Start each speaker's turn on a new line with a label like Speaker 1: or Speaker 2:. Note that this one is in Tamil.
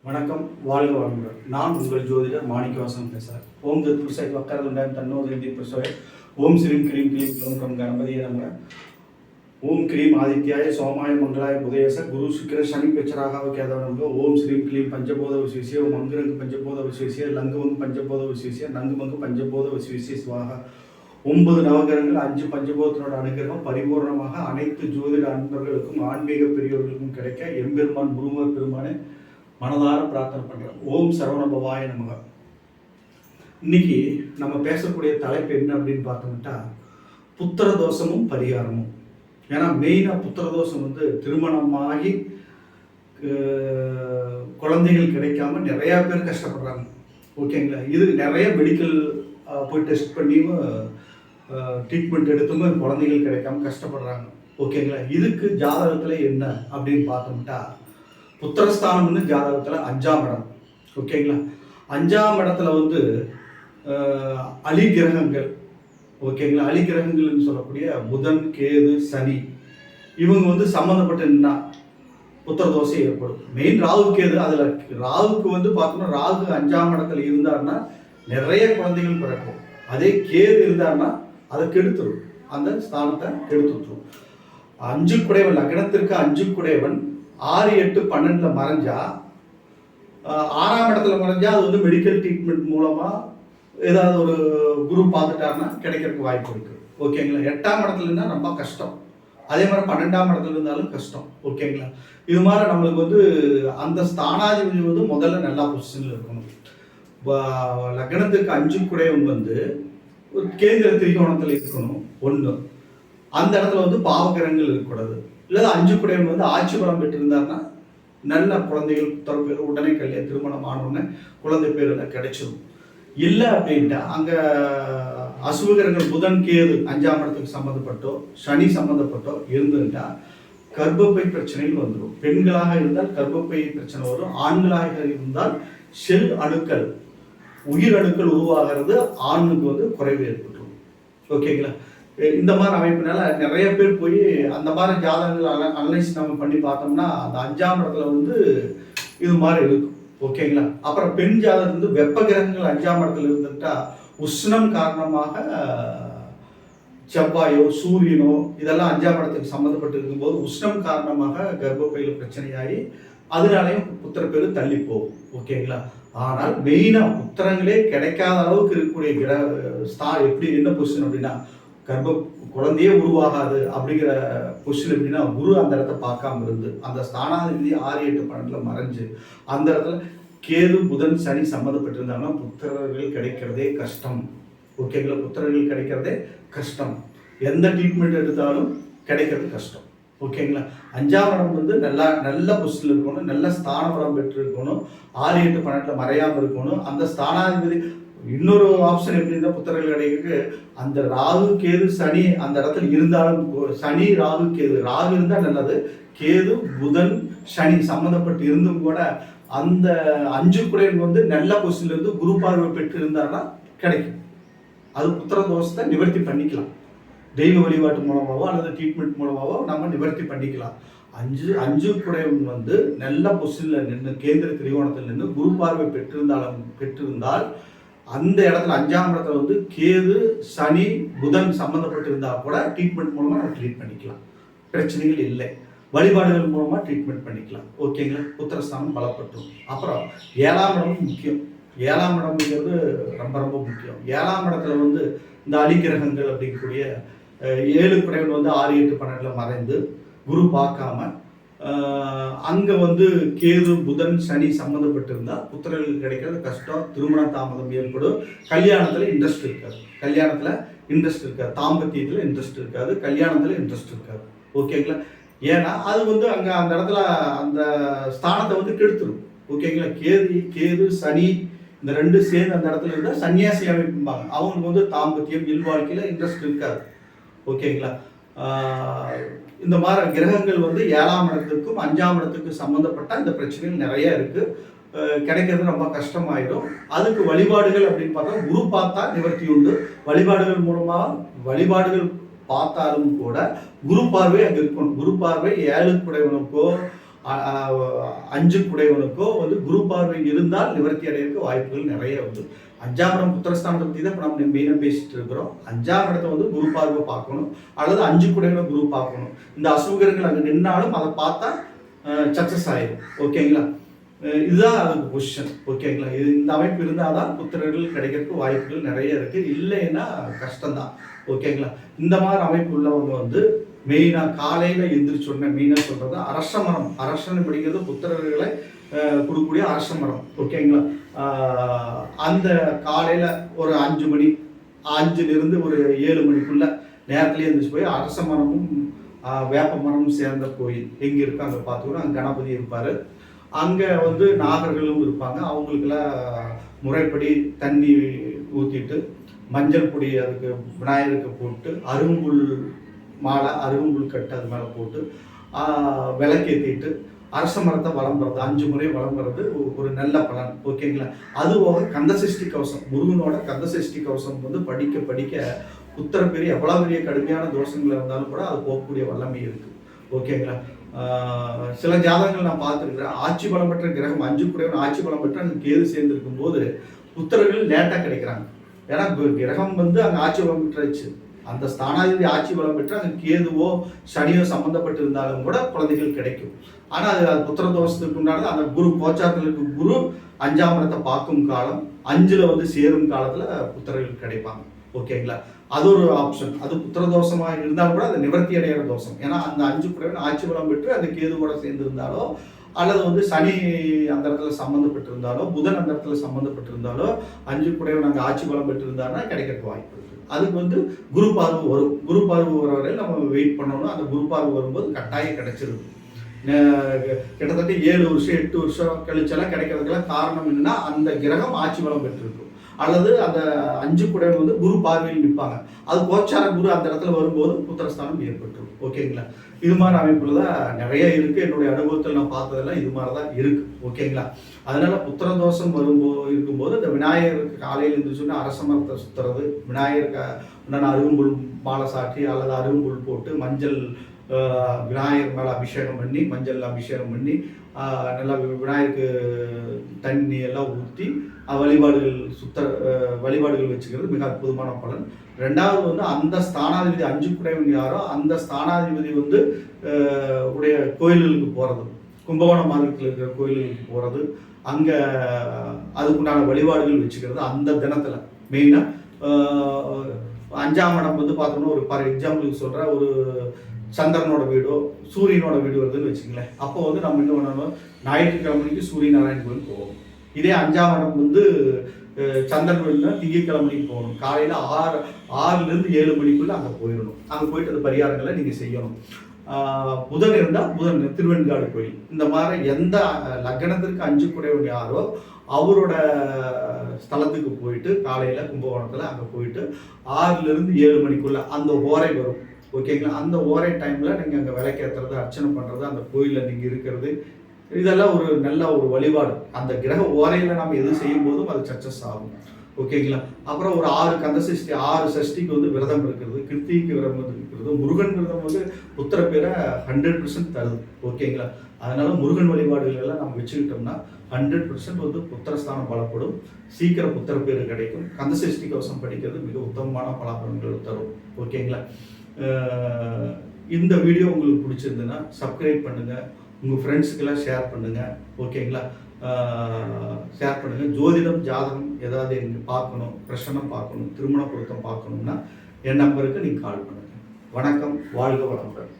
Speaker 1: வணக்கம், வாழ்க வளமுடன். நான் உங்கள் ஜோதிடர் மாணிக்கவாசன் பேசுகிறேன். ஓம் தத்புருஷாய வக்கரதுண்டாய தன்னோதயந்தி பிரசோய ஓம் ஸ்ரீம் க்ரீம் க்ளீம் க்ளோம் கம் கணபதியே நமக. ஓம் க்ரீம் ஆதித்யாய சோமாய மங்களாய புதயச குரு சுக்கிர சனி பெச்சராக கேதவ நமக. ஓம் ஸ்ரீம் க்ளீம் பஞ்சபோத விசேஷிய ஓம் அங்குரங்கு பஞ்சபோத விசேஷிய லங்குவங்கு பஞ்சபோத விசேஷிய நங்குமங்கு பஞ்சபோத விசேஷிய சுவாக. 9 நவகிரகங்கள் 5 பஞ்சபோதத்தினோட அனுகிரகம் பரிபூர்ணமாக அனைத்து ஜோதிட அன்பர்களுக்கும் ஆன்மீக பெரியோர்களுக்கும் கிடைக்க எம்பெருமான் முருகர் பெருமானே மனதார பிரார்த்தனை பண்ணுறேன். ஓம் சரவணபவாய நமக. இன்னைக்கு நம்ம பேசக்கூடிய தலைப்பு என்ன அப்படின்னு பார்த்தோம்னா, புத்திர தோஷமும் பரிகாரமும். ஏன்னா மெயினாக புத்திர தோஷம் திருமணமாகி குழந்தைகள் கிடைக்காம நிறையா பேர் கஷ்டப்படுறாங்க. ஓகேங்களா? இது நிறைய மெடிக்கல் போய் டெஸ்ட் பண்ணியும் ட்ரீட்மெண்ட் எடுத்துமே குழந்தைகள் கிடைக்காம கஷ்டப்படுறாங்க. ஓகேங்களா? இதுக்கு ஜாதகத்தில் என்ன அப்படின்னு பார்த்தோம்னா, புத்திரஸ்தானம்னு ஜாதகத்தில் 5ஆம் இடம். ஓகேங்களா? 5ஆம் இடத்துல அலிகிரகங்கள். ஓகேங்களா? அலிகிரகங்கள்னு சொல்லக்கூடிய புதன், கேது, சனி இவங்க சம்மந்தப்பட்ட புத்திர தோஷம் ஏற்படும். மெயின் ராகு கேது. அதில் ராகுக்கு பார்த்தோம்னா, ராகு 5ஆம் இடத்துல இருந்தாருன்னா நிறைய குழந்தைகள் பிறக்கும். அதே கேது இருந்தாருன்னா அதை கெடுத்துரும், அந்த ஸ்தானத்தை கெடுத்துரும். 5 குடைவன் லக்னத்திற்கு 5 குடைவன் 6, 8, 12 மறைஞ்சா, 6ஆம் இடத்துல மறைஞ்சா அது மெடிக்கல் ட்ரீட்மெண்ட் மூலமா ஏதாவது ஒரு குரு பார்த்துட்டாருன்னா கிடைக்கிறதுக்கு வாய்ப்பு இருக்கு. ஓகேங்களா? 8ஆம் இடத்துல இருந்தால் ரொம்ப கஷ்டம். அதே மாதிரி 12ஆம் இடத்துல இருந்தாலும் கஷ்டம். ஓகேங்களா? இது மாதிரி நம்மளுக்கு அந்த ஸ்தானாதிபதி முதல்ல நல்லா பொசிஷன்ல இருக்கணும். லக்னத்துக்கு 5 குடைவன் ஒரு கேந்திர திரிகோணத்தில் இருக்கணும். 1 அந்த இடத்துல பாவகிரகங்கள் இருக்கக்கூடாது. இல்லை 5 குடைவன் ஆட்சி பலம் பெற்றிருந்தாருன்னா நல்ல குழந்தைகள் தரப்பு உடனே திருமணம் ஆனவுடனே குழந்தை பேரெல்லாம் கிடைச்சிடும். இல்லை அப்படின்ட்டா அங்கே அசுபகிரகங்கள் புதன், கேது 5ஆம் இடத்துக்கு சம்மந்தப்பட்டோ சனி சம்மந்தப்பட்டோ இருந்துட்டா கர்ப்பப்பை பிரச்சனைகள் வந்துடும். பெண்களாக இருந்தால் கர்ப்பப்பை பிரச்சனை வரும். ஆண்களாக இருந்தால் செல் அணுக்கள், உயிர் அணுக்கள் உருவாகிறது ஆணுக்கு குறைவு ஏற்பட்டுரும். ஓகேங்களா? இந்த மாதிரி அமைப்பினால நிறைய பேர் போய் அந்த மாதிரி ஜாதகங்கள் அனலைஸ் நம்ம பண்ணி பார்த்தோம்னா அந்த 5ஆம் இடத்துல இது மாதிரி இருக்கும். ஓகேங்களா? அப்புறம் பெண் ஜாதகம் வெப்ப கிரகங்கள் 5ஆம் இடத்துல இருந்துட்டா உஷ்ணம் காரணமாக செவ்வாயோ சூரியனோ இதெல்லாம் 5ஆம் இடத்துக்கு சம்மந்தப்பட்டு இருக்கும்போது உஷ்ணம் காரணமாக கர்ப்பப்பையில் பிரச்சனையாகி அதனாலையும் புத்திர பேரு தள்ளி போகும். ஓகேங்களா? ஆனால் மெயினா புத்திரங்களே கிடைக்காத அளவுக்கு இருக்கக்கூடிய எப்படி என்ன பொசிஷன் அப்படின்னா, குழந்தையே உருவாகாது அப்படிங்கிற பொசிஷன் எப்படின்னா, குரு அந்த இடத்த பார்க்காம இருந்து அந்த ஸ்தானாதிபதி 6, 8, 12 மறைஞ்சு அந்த இடத்துல கேது, புதன், சனி சம்மந்தப்பட்டிருந்தாங்கன்னா புத்திரர்கள் கிடைக்கிறதே கஷ்டம். ஓகேங்களா? புத்திரர்கள் கிடைக்கிறதே கஷ்டம். எந்த ட்ரீட்மெண்ட் எடுத்தாலும் கிடைக்கிறது கஷ்டம். ஓகேங்களா? 5ஆம் இடம் நல்ல பொசிஷன்ல இருக்கணும், நல்ல ஸ்தான பலம் பெற்று இருக்கணும், 6, 8, 12 மறையாமல் இருக்கணும். அந்த ஸ்தானாதிபதி இன்னொரு ஆப்ஷன் எப்படி இருந்தால் புத்திரர்கள் கிடைக்கிறதுக்கு அந்த ராகு, கேது, சனி அந்த இடத்துல இருந்தாலும், சனி, ராகு, கேது, ராகு இருந்தால் நல்லது, கேது, புதன், சனி சம்மந்தப்பட்டு இருந்தும் கூட அந்த 5 குடையன் நல்ல பொசிஷன்ல இருந்து குரு பார்வை பெற்று இருந்தாருன்னா கிடைக்கும். அது புத்திர தோஷத்தை நிவர்த்தி பண்ணிக்கலாம். தெய்வ வழிபாட்டு மூலமாவோ அல்லது ட்ரீட்மெண்ட் மூலமாவோ நம்ம நிவர்த்தி பண்ணிக்கலாம். 5 குடையவன் நல்ல பொசிஷன்ல நின்று கேந்திர திரிகோணத்தில் நின்று குரு பார்வை பெற்றிருந்தால் அந்த இடத்துல 5ஆம் இடத்துல கேது, சனி, புதன் சம்மந்தப்பட்டிருந்தா கூட ட்ரீட்மெண்ட் மூலமா நம்ம ட்ரீட் பண்ணிக்கலாம். பிரச்சனைகள் இல்லை. வழிபாடுகள் மூலமா ட்ரீட்மெண்ட் பண்ணிக்கலாம். ஓகேங்களா? புத்திரஸ்தானம் பலப்பட்டும். அப்புறம் 7ஆம் இடமும் முக்கியம். 7ஆம் இடம்ங்கிறது ரொம்ப ரொம்ப முக்கியம். 7ஆம் இடத்துல இந்த அலிகிரகங்கள் அப்படிங்கக்கூடிய 7 குடைவன் 6, 8, 12 மறைந்து குரு பார்க்காம அங்கே கேது, புதன், சனி சம்மந்தப்பட்டிருந்தா புத்திரர்கள் கிடைக்கிறது கஷ்டம். திருமண தாமதம் ஏற்படும். கல்யாணத்தில் இன்ட்ரெஸ்ட் இருக்காது. தாம்பத்தியத்தில் இன்ட்ரெஸ்ட் இருக்காது. கல்யாணத்தில் இன்ட்ரெஸ்ட் இருக்காது. ஓகேங்களா? ஏன்னா அது அங்கே அந்த இடத்துல அந்த ஸ்தானத்தை கெடுத்துரும். ஓகேங்களா? கேது, சனி இந்த 2 சேர்ந்து அந்த இடத்துல இருந்தால் சன்னியாசி அமைப்பாங்க. அவங்களுக்கு தாம்பத்தியம், இல்வாழ்க்கையில் இன்ட்ரெஸ்ட் இருக்காது. ஓகேங்களா? இந்த மாதிரி கிரகங்கள் 7ஆம் இடத்துக்கும் 5ஆம் இடத்துக்கும் சம்மந்தப்பட்ட இந்த பிரச்சனைகள் நிறைய இருக்கு. கிடைக்கிறது ரொம்ப கஷ்டமாயிடும். அதுக்கு வழிபாடுகள் அப்படின்னு பார்த்தா குரு பார்த்தா நிவர்த்தி உண்டு. வழிபாடுகள் பார்த்தாலும் கூட குரு பார்வை அங்கே இருக்கணும். குரு பார்வை 7 குடைவனுக்கோ 5 குடையவனுக்கோ வந்து குரு பார்வை இருந்தால் நிவர்த்தி அடையிறதுக்கு வாய்ப்புகள் நிறைய உண்டு. 5ஆம் இடம் புத்திரஸ்தானத்தை பற்றி தான் இப்போ நம்ம மெயினாக பேசிட்டு இருக்கிறோம். 5ஆம் இடத்தை வந்து குரு பார்வை பார்க்கணும், அல்லது 5 குடையவனை குரு பார்க்கணும். இந்த அசுகர்கள் அங்கே நின்னாலும் அதை பார்த்தா சக்ஸஸ் ஆயிடும். ஓகேங்களா, இதுதான் அதுக்கு பொசிஷன். ஓகேங்களா, இந்த அமைப்பு இருந்தால் தான் புத்திரர்கள் கிடைக்கிறதுக்கு வாய்ப்புகள் நிறைய இருக்குது, இல்லைன்னா கஷ்டம்தான். ஓகேங்களா, இந்த மாதிரி அமைப்பு உள்ளவங்க வந்து மெயினாக காலையில் எந்திரிச்சோடனே மெயினாக சொல்கிறது அரச மரம். அரசன் படிக்கிறது புத்திரர்களை கொடுக்கக்கூடிய அரச மரம். ஓகேங்களா, அந்த காலையில் ஒரு 5 மணி 5லிருந்து ஒரு 7 மணிக்குள்ள நேரத்துலேயே எழுந்திரிச்சு போய் அரச மரமும் வேப்ப மரமும் சேர்ந்த கோயில் எங்கே இருக்கோ அங்கே பார்த்துக்கணும். அங்கே கணபதி இருப்பார், அங்கே வந்து நாகர்களும் இருப்பாங்க. அவங்களுக்கெல்லாம் முறைப்படி தண்ணி ஊற்றிட்டு மஞ்சள் பொடி அதுக்கு விநாயகருக்கு போட்டு அரும்புல் மாலை அருகம்புல் கட்டு அது மேலே போட்டு விளக்கேற்றிட்டு அரச மரத்தை வளம்புறது 5 முறை வளம்புறது ஒரு நல்ல பலன். ஓகேங்களா, அதுபோக கந்தசஷ்டி கவசம், முருகனோட கந்தசஷ்டி கவசம் வந்து படிக்க படிக்க புத்திர பெரிய எவ்வளோ பெரிய கடுமையான தோஷங்கள் இருந்தாலும் கூட அது போகக்கூடிய வல்லமை இருக்குது. ஓகேங்களா, சில ஜாதகங்கள் நான் பார்த்துருக்கிறேன், ஆட்சி பலம் பெற்ற கிரகம் 5 குடையவன் ஆட்சி பலம் பெற்ற அங்கே கேது சேர்ந்துருக்கும் போது புத்திரர்கள் லேட்டாக கிடைக்கிறாங்க. ஏன்னா கிரகம் வந்து அங்கே ஆட்சி பலம் பெற்றுச்சு, அந்த ஸ்தானாதிபதி ஆட்சி பலம் பெற்று அங்கே கேதுவோ சனியோ சம்மந்தப்பட்டு இருந்தாலும் கூட குழந்தைகள் கிடைக்கும். ஆனால் அது புத்திர தோஷத்துக்கு உண்டானது. அந்த குரு கோச்சாரத்திற்கு குரு 5ஆம் இடத்தை பார்க்கும் காலம், 5ல் வந்து சேரும் காலத்தில் புத்திரர்கள் கிடைப்பாங்க. ஓகேங்களா, அது ஒரு ஆப்ஷன். அது புத்திர தோஷமாக இருந்தாலும் கூட அது நிவர்த்தி அடைகிற தோஷம். ஏன்னா அந்த 5 குடையவன் ஆட்சி பலம் பெற்று அந்த கேது கூட சேர்ந்திருந்தாலோ, அல்லது வந்து சனி அந்த இடத்துல சம்மந்தப்பட்டிருந்தாலோ, புதன் அந்த இடத்துல சம்மந்தப்பட்டிருந்தாலோ, 5 குடையவன் அங்கே ஆட்சி பலம் பெற்றிருந்தாருன்னா கிடைக்கிறதுக்கு வாய்ப்பு இருக்குது. அதுக்கு வந்து குரு பார்வை வரும். குரு பார்வை வர வரையில் நம்ம வெயிட் பண்ணணும். அந்த குரு பார்வை வரும்போது கட்டாயம் கிடைச்சிருக்கு. கிட்டத்தட்ட 7 வருஷம் 8 வருஷம் கழிச்செல்லாம் கிடைக்கிறதுக்கெல்லாம் காரணம் என்னன்னா அந்த கிரகம் ஆட்சி பலம் பெற்றிருக்கும், அல்லது அந்த 5 குடையவன் வந்து குரு பார்வையில் நிற்பாங்க. அது கோச்சார குரு அந்த இடத்துல வரும்போது புத்திரஸ்தானம் ஏற்பட்டுரும். ஓகேங்களா, இது மாதிரி அமைப்புல தான் நிறைய இருக்குது. என்னுடைய அனுபவத்தில் நான் பார்த்ததெல்லாம் இது மாதிரி தான் இருக்குது. ஓகேங்களா, அதனால புத்திர தோஷம் இருக்கும்போது இந்த விநாயகருக்கு காலையில் இருந்துச்சுன்னா அரச மரத்தை சுற்றுறது, விநாயகருக்கு உண்டான அருகம்புல் மாலை சாற்றி அல்லது அருகம்புல் போட்டு மஞ்சள் விநாயகர் மேலே அபிஷேகம் பண்ணி மஞ்சள் அபிஷேகம் பண்ணி நல்லா விநாயகருக்கு தண்ணி எல்லாம் ஊற்றி வழிபாடுகள் வச்சுக்கிறது மிக அற்புதமான பலன். 2வது வந்து அந்த ஸ்தானாதிபதி 5 குடையவன் யாரோ அந்த ஸ்தானாதிபதி வந்து உடைய கோயில்களுக்கு போகிறது, கும்பகோணம் மார்க்கத்தில் இருக்கிற கோயில்களுக்கு போகிறது, அங்கே அதுக்குண்டான வழிபாடுகள் வச்சுக்கிறது. அந்த தினத்தில் மெயினாக 5ஆம் இடம் வந்து பார்த்தோம்னா ஒரு ஃபார் எக்ஸாம்பிளுக்கு சொல்கிற ஒரு சந்திரனோட வீடோ சூரியனோட வீடு வருதுன்னு வச்சுங்களேன். அப்போ வந்து நம்ம என்ன பண்ணணும், ஞாயிற்றுக்கிழமைக்கு சூரிய நாராயண கோயில் போகணும். இதே 5ஆம் இடம் வந்து சந்திரன் வீடுனா திங்கட்கிழமைக்கு போகணும். காலையில் 6லிருந்து 7 மணிக்குள்ளே அங்கே போயிடணும். அங்கே போயிட்டு அந்த பரிகாரங்களை நீங்கள் செய்யணும். புதன் இருந்தால் புதன் திருவெண்காடு கோயில். இந்த மாதிரி எந்த லக்னத்திற்கு 5 குடையவன் யாரோ அவரோட ஸ்தலத்துக்கு போயிட்டு காலையில் கும்பகோணத்தில் அங்கே போயிட்டு 6லிருந்து 7 மணிக்குள்ளே அந்த ஓரை வரும். ஓகேங்களா, அந்த ஓரை டைமில் நீங்கள் அங்கே விளக்கேற்றுறது, அர்ச்சனை பண்ணுறது, அந்த கோயிலில் நீங்கள் இருக்கிறது, இதெல்லாம் ஒரு நல்ல ஒரு வழிபாடு. அந்த கிரக ஓரையில் நம்ம எது செய்யும் போதும் அது சக்ஸஸ் ஆகும். ஓகேங்களா, அப்புறம் ஒரு 6 கந்தசஷ்டி 6 சஷ்டிக்கு வந்து விரதம் இருக்கிறது, கிருத்திகைக்கு விரதம் இருக்கிறது. முருகன் விரதம் வந்து புத்திர பேரை 100% தருது. ஓகேங்களா, அதனால முருகன் வழிபாடுகள் எல்லாம் நம்ம வச்சுக்கிட்டோம்னா 100% வந்து புத்திரஸ்தானம் பலப்படும், சீக்கிரம் புத்திர பேர் கிடைக்கும். கந்தசஷ்டி கவசம் படிக்கிறது மிக உத்தமமான பலாபலன்கள் தரும். ஓகேங்களா, இந்த வீடியோ உங்களுக்கு பிடிச்சிருந்துன்னா சப்ஸ்கிரைப் பண்ணுங்கள், உங்கள் ஃப்ரெண்ட்ஸுக்கெல்லாம் ஷேர் பண்ணுங்கள். ஓகேங்களா, ஷேர் பண்ணுங்கள். ஜோதிடம் ஜாதகம் ஏதாவது எனக்கு பார்க்கணும், பிரச்சனம் பார்க்கணும், திருமண பொருத்தம் பார்க்கணும்னா என் நம்பருக்கு நீங்கள் கால் பண்ணுங்கள். வணக்கம், வாழ்க வளமுடன்.